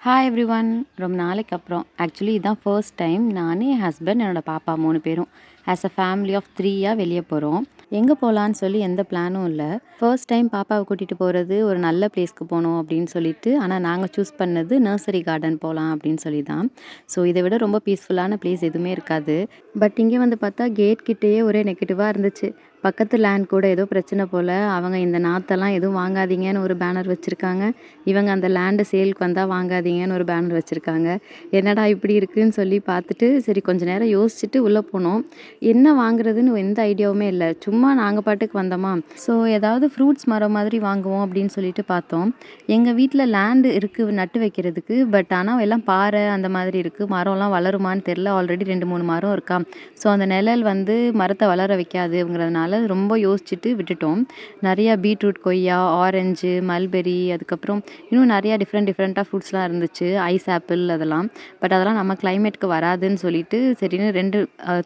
Hi everyone. ரொம்ப நாளைக்கு அப்புறம் ஆக்சுவலி இதான் ஃபர்ஸ்ட் டைம் நானு, என் ஹஸ்பண்ட், என்னோட பாப்பா 3 பேரும் ஆஸ் அ ஃபேமிலி ஆஃப் 3யா வெளிய போறோம். எங்க போலான்னு சொல்லி எந்த பிளானும் இல்ல. ஃபர்ஸ்ட் டைம் பாப்பாவ கூட்டிட்டு போறது ஒரு நல்ல பிளேஸ்க்கு போணும் அப்படின்னு சொல்லிட்டு, ஆனா நாங்க சூஸ் பண்ணது நர்சரி கார்டன் போலாம் அப்படின்னு சொல்லி தான். ஸோ இத விட ரொம்ப பீஸ்ஃபுல்லான பிளேஸ் எதுவுமே இருக்காது. பட் இங்க வந்து பார்த்தா கேட் கிட்டயே ஒரே நெகட்டிவா இருந்துச்சு. பக்கத்து லேண்ட் கூட ஏதோ பிரச்சனை போல. அவங்க இந்த நாத்தெல்லாம் எதுவும் வாங்காதீங்கன்னு ஒரு பேனர் வச்சிருக்காங்க. இவங்க அந்த லேண்ட் சேல்க்கு வந்தா வாங்காதீங்கன்னு ஒரு பேனர் வச்சிருக்காங்க. என்னடா இப்படி இருக்குன்னு சொல்லி பார்த்துட்டு, சரி கொஞ்ச நேரம் யோசிச்சுட்டு உள்ள போனோம். என்ன வாங்குறதுன்னு எந்த ஐடியாவுமே இல்ல. சும்மா நாங்க பாட்டுக்கு வந்தோமா, ஸோ ஏதாவது ஃப்ரூட்ஸ் மரம் மாதிரி வாங்குவோம் அப்படின்னு சொல்லிட்டு பார்த்தோம். எங்க வீட்ல லேண்ட் இருக்கு நட்டு வைக்கிறதுக்கு. பட் ஆனா எல்லாம் பாறை அந்த மாதிரி இருக்கு. மரம்லாம் வளருமான்னு தெரியல. ஆல்ரெடி 2, 3 மரம் இருக்கா. ஸோ அந்த நிழல் வந்து மரத்த வளர வைக்காதுங்கிறதுனால ரொம்ப யோசிச்சுட்டு விட்டுட்டோம். நெறைய பீட்ரூட், கொய்யா, ஆரஞ்சு, மல்பெரி, அதுக்கப்புறம் இன்னும் நிறையா டிஃப்ரெண்ட்டாக ஃப்ரூட்ஸ்லாம் இருந்துச்சு. ஐஸ் ஆப்பிள் அதெல்லாம். பட் அதெல்லாம் நம்ம கிளைமேட்க்கு வராதுன்னு சொல்லிட்டு சரின்னு 2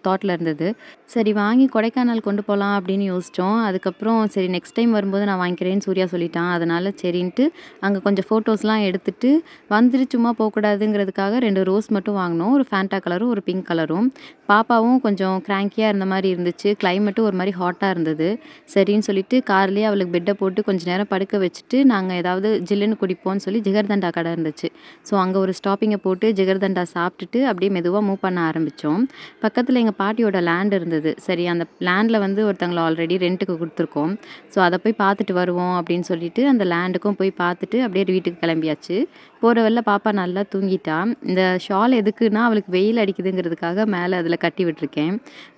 தாட்ல இருந்தது. சரி வாங்கி கொடைக்கானல் கொண்டு போலாம் அப்படின்னு யோசிச்சோம். அதுக்கப்புறம் சரி நெக்ஸ்ட் டைம் வரும்போது நான் வாங்கிக்கிறேன்னு சூர்யா சொல்லிட்டான். அதனால சரின்ட்டு அங்க கொஞ்சம் ஃபோட்டோஸ்லாம் எடுத்துட்டு வந்துட்டு சும்மா போகக்கூடாதுங்கிறதுக்காக 2 ரோஸ் மட்டும் வாங்குனோம். ஒரு ஃபேண்டா கலரும், ஒரு பிங்க் கலரும். பாப்பாவும் கொஞ்சம் கிராங்கியா இருந்த மாரி இருந்துச்சு. கிளைமேட்டும் ஒரு மாரி ஹாட்டா இருந்தது. சரின்னு சொல்லிட்டு கார்லயே அவளுக்கு பெட்ட போட்டு கொஞ்ச நேரம் படுக்க வச்சுட்டு, நாங்க ஏதாவது ஜில்லுன்னு குடிப்போம்ன்னு சொல்லி ஜிகர்தண்டா கடை இருந்துச்சு. ஸோ அங்க ஒரு ஸ்டாப்பிங்க போட்டு ஜிகர்தண்டா சாப்பிட்டுட்டு அப்படியே மெதுவா மூவ் பண்ண ஆரம்பிச்சோம். பக்கத்துல எங்க பாட்டியோட லேண்ட் இருந்தது. சரி அந்த லேண்ட்ல வந்து ஒருத்தங்கள ஆல்ரெடி ரென்ட்டுக்கு குடுத்துருக்கோம். ஸோ அத போய் பார்த்துட்டு வருவோம் அப்படின்னு சொல்லிட்டு, அந்த லேண்டுக்கும் போய் பார்த்துட்டு அப்படியே வீட்டுக்கு கிளம்பியாச்சு. போற வழில பாப்பா நல்லா தூங்கிட்டா. இந்த ஷால் எதுக்குன்னா, அவளுக்கு வெயில் அடிக்குதுங்கிறதுக்காக மேல அதில கட்டி விட்டுருக்கேன்.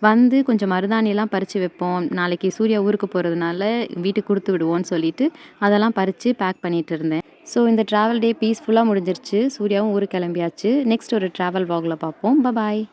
வந்து கொஞ்சம் மருதாணிலாம் பறிச்சு வைப்போம். நாளைக்கு சூர்யா ஊருக்கு போறதுனால வீட்டுக்கு குடுத்து விடுவோம்ன்னு சொல்லிட்டு, அதெல்லாம் பறிச்சு பேக் பண்ணிட்டு இருந்தேன். ஸோ இந்த ட்ராவல் டே பீஸ்ஃபுல்லா முடிஞ்சிருச்சு. சூர்யாவும் ஊருக்கு கிளம்பியாச்சு. நெக்ஸ்ட் ஒரு ட்ராவல் வ்ளாக்ல பார்ப்போம். பாய்.